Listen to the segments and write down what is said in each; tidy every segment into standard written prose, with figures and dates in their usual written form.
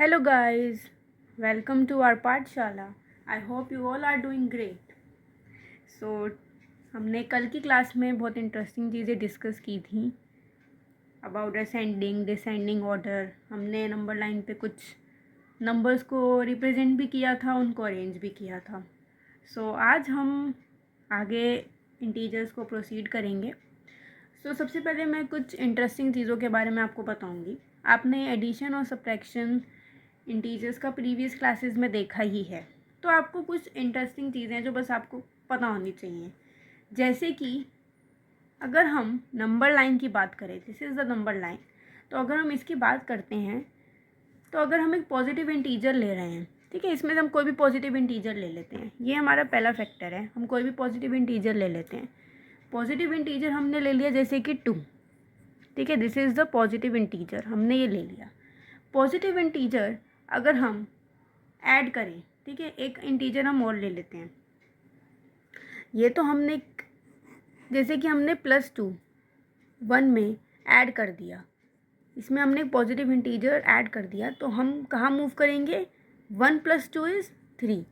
Hello guys, welcome to our पाठशाला. I hope you all are doing great. So हमने कल की class में बहुत इंटरेस्टिंग चीज़ें डिस्कस की थी अबाउट असेंडिंग डिसेंडिंग ऑर्डर. हमने नंबर लाइन पे कुछ नंबर्स को रिप्रेजेंट भी किया था, उनको अरेंज भी किया था. आज हम आगे इंटीजर्स को प्रोसीड करेंगे. सबसे पहले मैं कुछ इंटरेस्टिंग चीज़ों के बारे में आपको बताऊंगी. आपने एडिशन और सब्ट्रैक्शन इंटीजर्स का प्रीवियस क्लासेस में देखा ही है, तो आपको कुछ इंटरेस्टिंग चीज़ें जो बस आपको पता होनी चाहिए. जैसे कि अगर हम नंबर लाइन की बात करें, this is the number line, तो अगर हम इसकी बात करते हैं तो अगर हम एक पॉजिटिव इंटीजर ले रहे हैं, ठीक है, इसमें हम कोई भी पॉजिटिव इंटीजर ले लेते हैं. ये हमारा पहला फैक्टर है, हम कोई भी पॉजिटिव इंटीजर ले लेते हैं. पॉजिटिव इंटीजर हमने ले लिया जैसे कि 2, ठीक है, this is the positive integer, हमने ये ले लिया. पॉजिटिव इंटीजर अगर हम ऐड करें, ठीक है, एक इंटीजर हम और ले लेते हैं. ये तो हमने जैसे कि हमने +2 1 में ऐड कर दिया, इसमें हमने एक पॉजिटिव इंटीजर ऐड कर दिया, तो हम कहाँ मूव करेंगे? 1 + 2 = 3.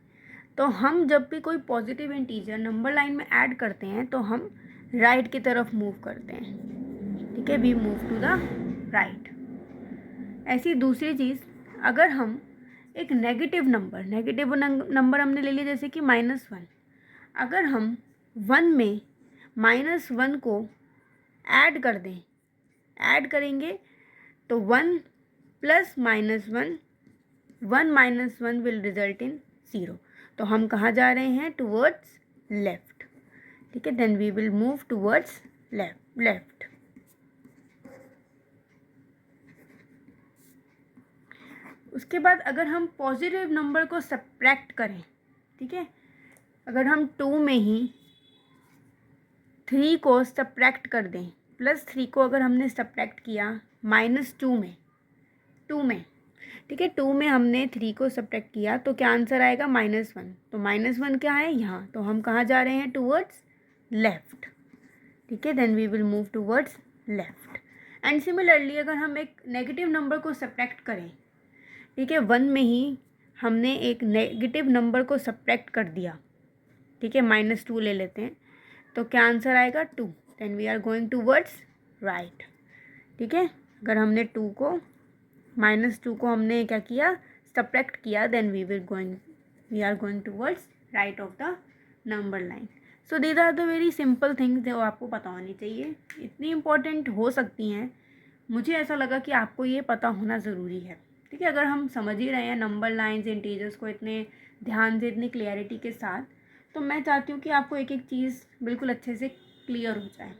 तो हम जब भी कोई पॉजिटिव इंटीजर नंबर लाइन में ऐड करते हैं तो हम राइट की तरफ मूव करते हैं, ठीक है, we move to the right. ऐसी दूसरी चीज़, अगर हम एक नेगेटिव नंबर हमने ले लिया जैसे कि -1, अगर हम 1 में -1 को ऐड कर दें, ऐड करेंगे तो 1 + -1, 1 - 1 विल रिजल्ट इन 0. तो हम कहाँ जा रहे हैं? टूवर्ड्स लेफ्ट, ठीक है, then we will move towards left. उसके बाद अगर हम पॉजिटिव नंबर को सब्ट्रैक्ट करें, ठीक है, अगर हम 2 में ही 3 को सब्ट्रैक्ट कर दें, +3 को अगर हमने सब्ट्रैक्ट किया -2 में, 2 में, ठीक है, 2 में हमने 3 को सब्ट्रैक्ट किया तो क्या आंसर आएगा? -1. तो -1 क्या है? यहाँ. तो हम कहाँ जा रहे हैं? टूवर्ड्स लेफ्ट, ठीक है, then we will move towards left. And similarly अगर हम एक नेगेटिव नंबर को सब्ट्रैक्ट करें, ठीक है, 1 में ही हमने एक नेगेटिव नंबर को सब्ट्रैक्ट कर दिया, ठीक है, -2 ले लेते हैं, तो क्या आंसर आएगा? 2. Then we are going towards right, ठीक है. अगर हमने -2 को हमने क्या किया? सब्ट्रैक्ट किया, then we are going towards right of the number line. So these are the very simple things जो आपको पता होनी चाहिए. इतनी इम्पोर्टेंट हो सकती हैं, मुझे ऐसा लगा कि आपको ये पता होना ज़रूरी है, ठीक है. अगर हम समझ ही रहे हैं नंबर लाइन्स इंटीजर्स को इतने ध्यान से, इतनी क्लियरिटी के साथ, तो मैं चाहती हूँ कि आपको एक एक चीज़ बिल्कुल अच्छे से क्लियर हो जाए,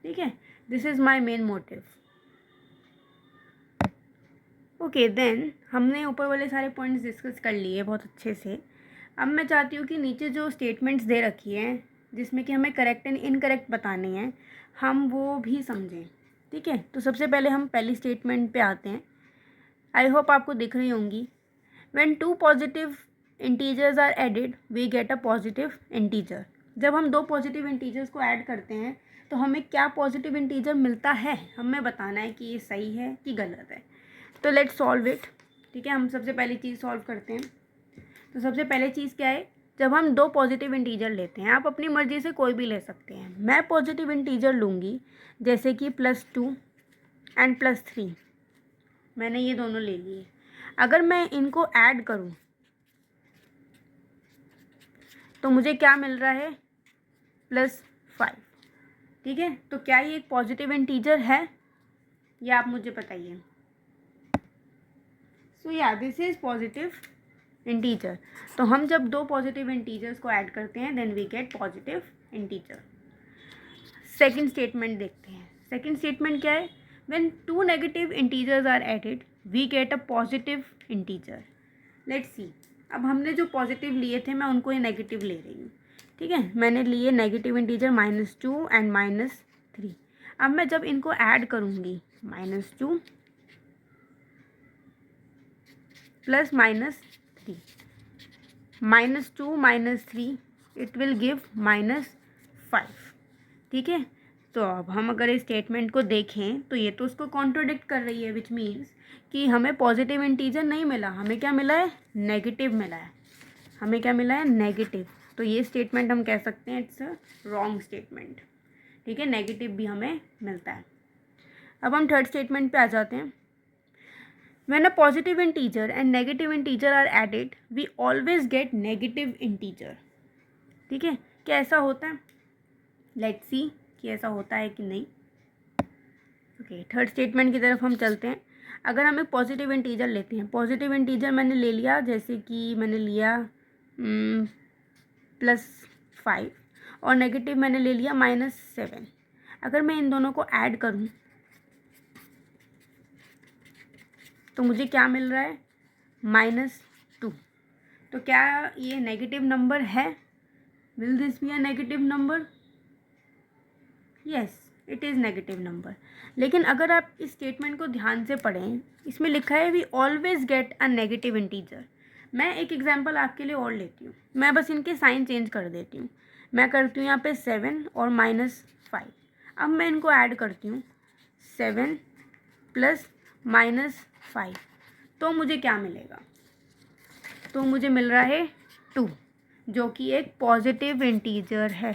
ठीक है. This is my main motive. Okay, then हमने ऊपर वाले सारे पॉइंट्स डिस्कस कर लिए बहुत अच्छे से. अब मैं चाहती हूँ कि नीचे जो स्टेटमेंट्स दे रखी हैं जिसमें कि हमें करेक्ट एंड इनकरेक्ट बताने हैं, हम वो भी समझें, ठीक है. तो सबसे पहले हम पहली स्टेटमेंट पे आते हैं. आई होप आपको दिख रही होंगी. When 2 positive integers are added we get a positive integer. जब हम 2 पॉजिटिव इंटीजर्स को ऐड करते हैं तो हमें क्या पॉजिटिव इंटीजर मिलता है, हमें बताना है कि ये सही है कि गलत है. तो लेट्स सॉल्व इट, ठीक है. हम सबसे पहली चीज़ सॉल्व करते हैं. तो सबसे पहले चीज़ क्या है? जब हम 2 पॉजिटिव इंटीजर लेते हैं, आप अपनी मर्ज़ी से कोई भी ले सकते हैं. मैं पॉजिटिव इंटीजर लूँगी जैसे कि +2 एंड +3, मैंने ये दोनों ले लिए. अगर मैं इनको ऐड करूँ तो मुझे क्या मिल रहा है? +5, ठीक है. तो क्या ये एक पॉजिटिव इंटीजर है? ये आप मुझे बताइए. सो या दिस इज़ पॉजिटिव इंटीजर. तो हम जब 2 पॉजिटिव इंटीजर्स को ऐड करते हैं then we get positive integer. Second statement देखते हैं. सेकंड स्टेटमेंट क्या है? When 2 negative integers are added we get a positive integer. Let's see. अब हमने जो पॉजिटिव लिए थे मैं उनको ही नेगेटिव ले रही हूँ, ठीक है. मैंने लिए नेगेटिव इंटीजर -2 एंड -3. अब मैं जब इनको ऐड करूँगी, -2 + -3, -2 - 3 इट विल गिव -5, ठीक है. तो अब हम अगर इस स्टेटमेंट को देखें तो ये तो उसको कॉन्ट्रोडिक्ट कर रही है, विच मीन्स कि हमें पॉजिटिव इंटीजर नहीं मिला, हमें क्या मिला है, नेगेटिव मिला है। हमें क्या मिला है, नेगेटिव। तो ये स्टेटमेंट हम कह सकते हैं इट्स अ रॉन्ग स्टेटमेंट। ठीक है, नेगेटिव भी हमें मिलता है। अब हम थर्ड स्टेटमेंट पे आ जाते हैं। When a positive integer and negative integer are added we always get negative integer. ठीक है, क्या ऐसा होता है, लेट्स सी कि ऐसा होता है कि नहीं। ओके, थर्ड स्टेटमेंट की तरफ हम चलते हैं। अगर हम एक पॉजिटिव इंटीजर लेते हैं, पॉजिटिव इंटीजर मैंने ले लिया, जैसे कि मैंने लिया +5 और नेगेटिव मैंने ले लिया -7। अगर मैं इन दोनों को ऐड करूं तो मुझे क्या मिल रहा है, -2। तो क्या ये नेगेटिव नंबर है, will this be a negative number, yes it is negative number. लेकिन अगर आप इस स्टेटमेंट को ध्यान से पढ़ें, इसमें लिखा है we always get a negative integer. मैं एक एग्जांपल आपके लिए और लेती हूँ, मैं बस इनके साइन चेंज कर देती हूँ। मैं करती हूँ यहाँ पे 7 और -5। अब मैं इनको ऐड करती हूँ, 7 + -5, तो मुझे क्या मिलेगा, तो मुझे मिल रहा है 2, जो कि एक पॉजिटिव इंटीजर है।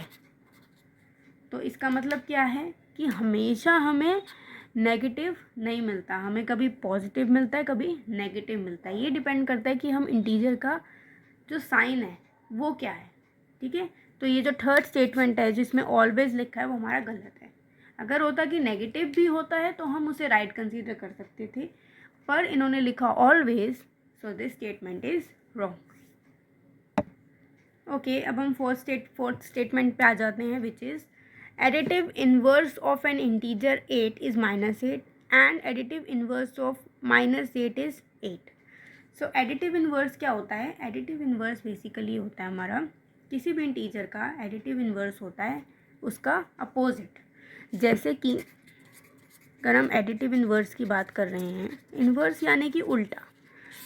तो इसका मतलब क्या है कि हमेशा हमें नेगेटिव नहीं मिलता, हमें कभी पॉजिटिव मिलता है, कभी नेगेटिव मिलता है। ये डिपेंड करता है कि हम इंटीजर का जो साइन है वो क्या है। ठीक है, तो ये जो थर्ड स्टेटमेंट है जिसमें ऑलवेज लिखा है वो हमारा गलत है। अगर होता कि नेगेटिव भी होता है तो हम उसे राइट कंसीडर कर सकते थे, पर इन्होंने लिखा always, so this statement is wrong. Okay, अब हम फोर्थ स्टेटमेंट पे आ जाते हैं, which is additive inverse of an integer 8 is -8 and additive inverse of -8 is 8. So additive inverse क्या होता है, additive inverse बेसिकली होता है हमारा किसी भी इंटीजर का additive inverse होता है उसका अपोजिट। जैसे कि अगर हम additive inverse की बात कर रहे हैं, इन्वर्स यानी कि उल्टा।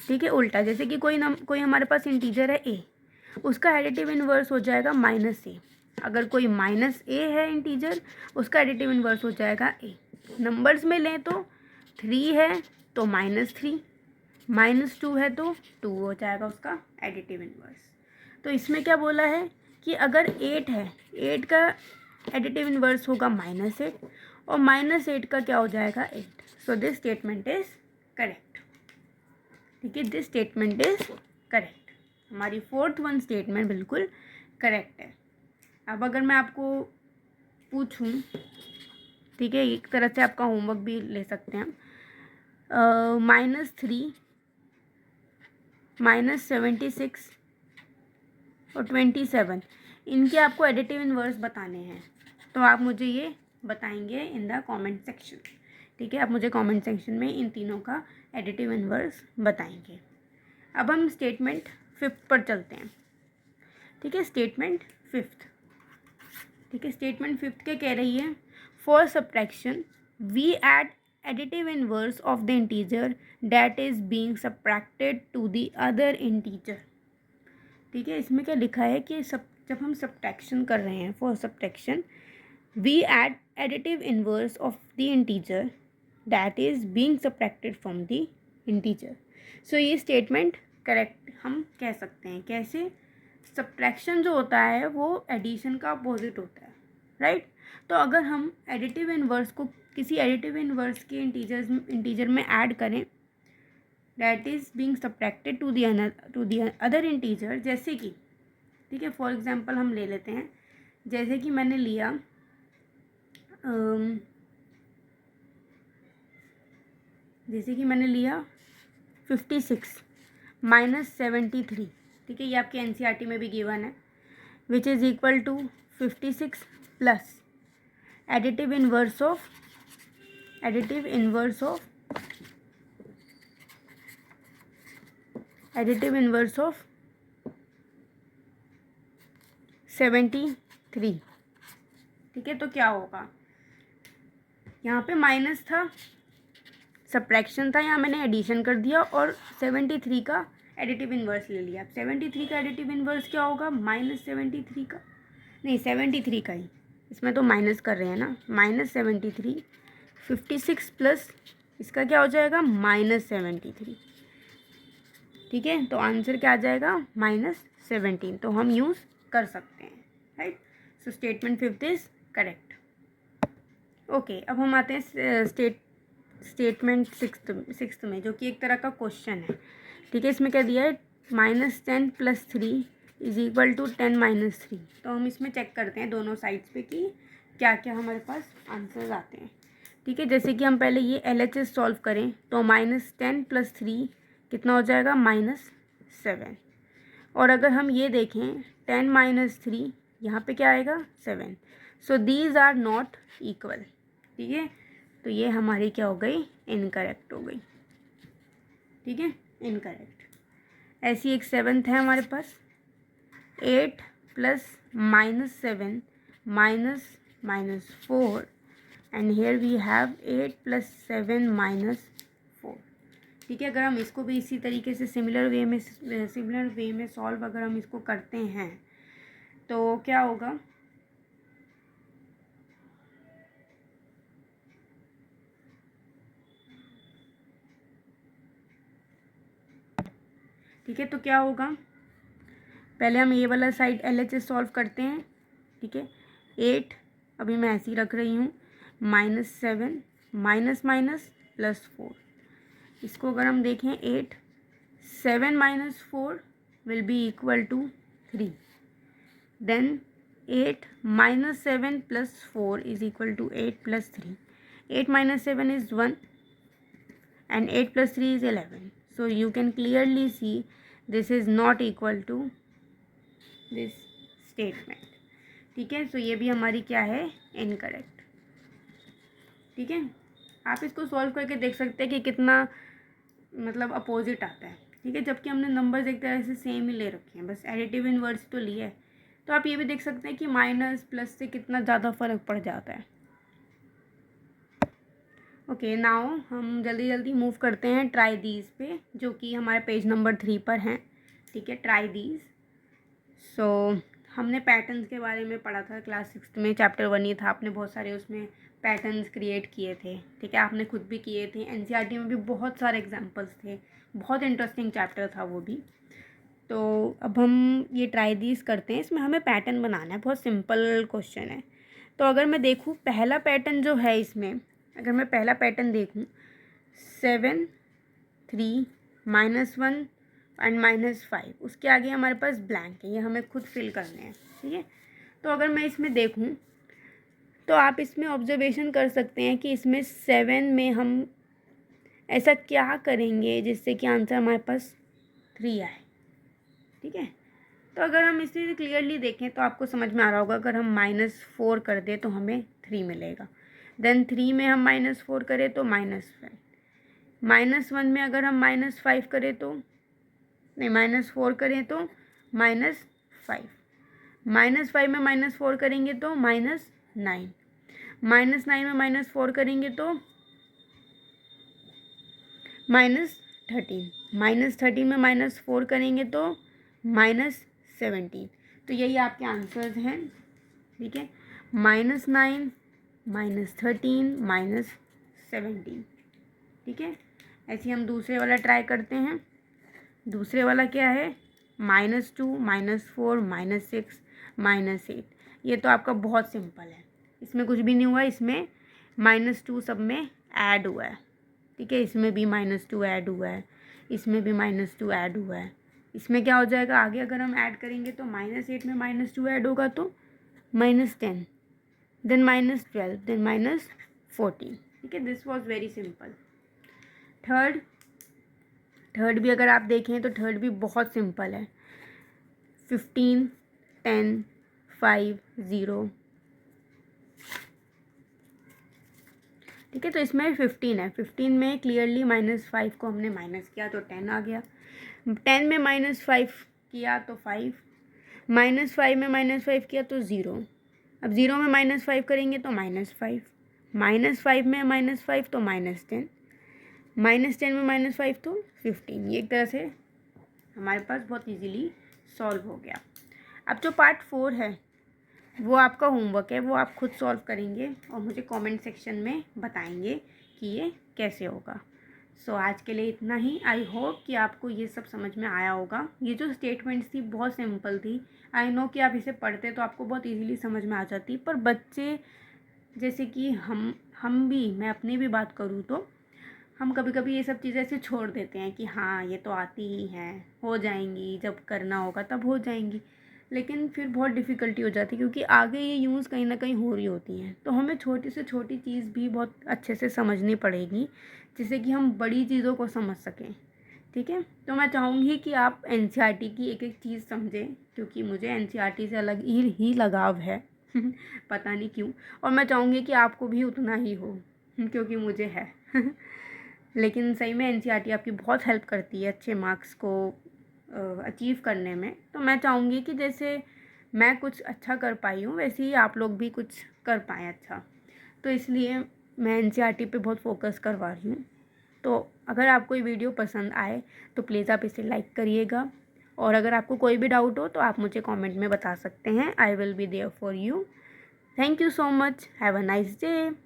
ठीक है, उल्टा, जैसे कि कोई हमारे पास इंटीजर है a, उसका एडिटिव इन्वर्स हो जाएगा -a। अगर कोई -a है इंटीजर, उसका एडिटिव इन्वर्स हो जाएगा a। नंबर्स में लें तो 3 है तो -3, -2 है तो 2 हो जाएगा उसका एडिटिव इन्वर्स। तो इसमें क्या बोला है कि अगर 8 है, 8 का एडिटिव इन्वर्स होगा -8 और -8 का क्या हो जाएगा 8। So this statement is correct. ठीक है, दिस स्टेटमेंट इज करेक्ट। हमारी फोर्थ वन स्टेटमेंट बिल्कुल करेक्ट है। अब अगर मैं आपको पूछूं, ठीक है, एक तरह से आपका होमवर्क भी ले सकते हैं, -3, -76 और 27, इनके आपको एडिटिव इन्वर्स बताने हैं। तो आप मुझे ये बताएंगे इन द कमेंट सेक्शन। ठीक है, आप मुझे कमेंट सेक्शन में इन तीनों का एडिटिव इन्वर्स बताएंगे। अब हम स्टेटमेंट 5 पर चलते हैं। ठीक है, स्टेटमेंट 5। ठीक है, स्टेटमेंट 5 क्या कह रही है, for subtraction we add additive inverse of the integer that is being subtracted to the other integer. ठीक है, इसमें क्या लिखा है कि जब हम सब्ट्रैक्शन कर रहे हैं, for subtraction we add additive inverse of the integer that is being subtracted from the integer. So ये स्टेटमेंट करेक्ट हम कह सकते हैं। कैसे, सब्ट्रैक्शन जो होता है वो एडिशन का अपोजिट होता है, राइट। तो अगर हम एडिटिव इन्वर्स को किसी एडिटिव इन्वर्स के इंटीजर में ऐड करें that is being subtracted to the other integer, जैसे कि, ठीक है, फॉर एग्जांपल हम ले लेते हैं, जैसे कि मैंने लिया 56 -73। ठीक है, ये आपके एनसीईआरटी में भी गिवन है, which is equal to 56 plus additive inverse of 73। ठीक है, तो क्या होगा, यहाँ पे माइनस था, सब्ट्रैक्शन था, यहाँ मैंने एडिशन कर दिया और 73 का एडिटिव इन्वर्स ले लिया। अब 73 का एडिटिव इन्वर्स क्या होगा, -73 का, नहीं 73 का ही, इसमें तो माइनस कर रहे हैं ना, -73, 56 प्लस इसका क्या हो जाएगा -73, ठीक है। तो आंसर क्या आ जाएगा -17, तो हम यूज़ कर सकते हैं, right. So statement 5 is correct. Okay, अब हम आते हैं स्टेटमेंट सिक्स्थ में, जो कि एक तरह का क्वेश्चन है, ठीक है। इसमें क्या दिया है, -10 + 3 = 10 - 3। तो हम इसमें चेक करते हैं दोनों साइड्स पे कि क्या क्या हमारे पास आंसर्स आते हैं, ठीक है। जैसे कि हम पहले ये LHS सॉल्व करें तो -10 + 3 कितना हो जाएगा -7। और अगर हम ये देखें 10 - 3, यहाँ पे क्या आएगा 7। So these are not equal, ठीक है। तो ये हमारी क्या हो गई, इनकरेक्ट हो गई, ठीक है, इनकरेक्ट। ऐसी एक 7th है हमारे पास, 8 + -7 -4, एंड हेयर वी हैव 8 + 7 -4, ठीक है। अगर हम इसको भी इसी तरीके से सिमिलर वे में सॉल्व अगर हम इसको करते हैं तो क्या होगा, ठीक है। तो क्या होगा, पहले हम ये वाला साइड LHS सॉल्व करते हैं, ठीक है। 8 अभी मैं ऐसे ही रख रही हूँ, -7 माइनस माइनस +4, इसको अगर हम देखें 8, 7 - 4 will be equal to 3, then 8 - 7 + 4 is equal to 8 + 3, 8 - 7 is 1 and 8 + 3 is 11. So you can clearly see this is not equal to this statement, ठीक है। सो ये भी हमारी क्या है, इनकरेक्ट, ठीक है। आप इसको सॉल्व करके देख सकते हैं कि कितना मतलब अपोजिट आता है, ठीक है। जबकि हमने नंबर्स एक तरह से सेम ही ले रखे हैं, बस एडिटिव इनवर्स तो लिए है। तो आप ये भी देख सकते हैं कि माइनस प्लस से कितना ज़्यादा फर्क पड़ जाता है। ओके, नाउ हम जल्दी जल्दी मूव करते हैं ट्राई दीज पे, जो कि हमारे पेज नंबर 3 पर हैं, ठीक है, ट्राई दीज। सो हमने पैटर्न्स के बारे में पढ़ा था क्लास 6 में, चैप्टर 1 ही था। आपने बहुत सारे उसमें पैटर्न्स क्रिएट किए थे, ठीक है, आपने खुद भी किए थे। NCERT में भी बहुत सारे एग्जांपल्स थे, बहुत इंटरेस्टिंग चैप्टर था वो भी। तो अब हम ये ट्राई दीज करते हैं, इसमें हमें पैटर्न बनाना है, बहुत सिंपल क्वेश्चन है। तो अगर मैं देखूँ पहला पैटर्न जो है इसमें, अगर मैं पहला पैटर्न देखूँ 7 3 -1 एंड -5, उसके आगे हमारे पास ब्लैंक है, ये हमें खुद फिल करने हैं, ठीक है। तो अगर मैं इसमें देखूं तो आप इसमें ऑब्जर्वेशन कर सकते हैं कि इसमें 7 में हम ऐसा क्या करेंगे जिससे कि आंसर हमारे पास 3 आए, ठीक है। तो अगर हम इसे क्लियरली देखें तो आपको समझ में आ रहा होगा, अगर हम -4 कर दें तो हमें 3 मिलेगा, देन 3 में हम -4 करें तो -5, -1 में अगर हम -5 करें तो नहीं, -4 करें तो -5, -5 में -4 करेंगे तो -9, -9 में -4 करेंगे तो -13, -13 में -4 करेंगे तो -17। तो यही आपके आंसर्स हैं, ठीक है, -9 -13 -17, ठीक है। ऐसे हम दूसरे वाला ट्राई करते हैं। दूसरे वाला क्या है, -2 -4 -6 -8। ये तो आपका बहुत सिंपल है, इसमें कुछ भी नहीं हुआ, इसमें -2 सब में ऐड हुआ है, ठीक है। इसमें भी -2 ऐड हुआ है, इसमें भी -2 ऐड हुआ है। इसमें क्या हो जाएगा, आगे अगर हम ऐड करेंगे तो -8 में -2 ऐड होगा तो -10, देन -12, देन -14, ठीक है। This was very simple. Third भी अगर आप देखें तो थर्ड भी बहुत सिंपल है, 15 10 5 0, ठीक है। तो इसमें 15 है, 15 में क्लियरली -5 को हमने माइनस किया तो 10 आ गया, 10 में -5 किया तो 5, -5 में -5 किया तो 0, अब 0 में -5 करेंगे तो -5, -5 में -5 तो -10, -10 में -5 तो 15। ये एक तरह से हमारे पास बहुत इजीली सॉल्व हो गया। अब जो पार्ट 4 है, वो आपका होमवर्क है, वो आप खुद सॉल्व करेंगे और मुझे कमेंट सेक्शन में बताएंगे कि ये कैसे होगा। सो आज के लिए इतना ही। आई होप कि आपको ये सब समझ में आया होगा। ये जो स्टेटमेंट्स थी बहुत सिंपल थी। आई नो कि आप इसे पढ़ते तो आपको बहुत इजीली समझ में आ जाती, पर बच्चे जैसे कि हम भी, मैं अपनी भी बात करूँ तो हम कभी कभी ये सब चीज़ें ऐसे छोड़ देते हैं कि हाँ ये तो आती ही हैं, हो जाएंगी, जब करना होगा तब हो जाएंगी। लेकिन फिर बहुत डिफ़िकल्टी हो जाती है क्योंकि आगे ये यूज़ कहीं ना कहीं हो रही होती हैं। तो हमें छोटी से छोटी चीज़ भी बहुत अच्छे से समझनी पड़ेगी जिससे कि हम बड़ी चीज़ों को समझ सकें। ठीक है, तो मैं चाहूँगी कि आप एनसीईआरटी की एक एक चीज़ समझें, क्योंकि मुझे एनसीईआरटी से अलग ही लगाव है पता नहीं क्यों। और मैं चाहूँगी कि आपको भी उतना ही हो क्योंकि मुझे है लेकिन सही में एनसीईआरटी आपकी बहुत हेल्प करती है अच्छे मार्क्स को अचीव करने में। तो मैं चाहूँगी कि जैसे मैं कुछ अच्छा कर पाई हूँ वैसे ही आप लोग भी कुछ कर पाएँ अच्छा। तो इसलिए मैं एनसीईआरटी पे बहुत फोकस करवा रही हूँ। तो अगर आपको ये वीडियो पसंद आए तो प्लीज़ आप इसे लाइक करिएगा, और अगर आपको कोई भी डाउट हो तो आप मुझे कमेंट में बता सकते हैं। I will be there for you. Thank you so much. Have a nice day.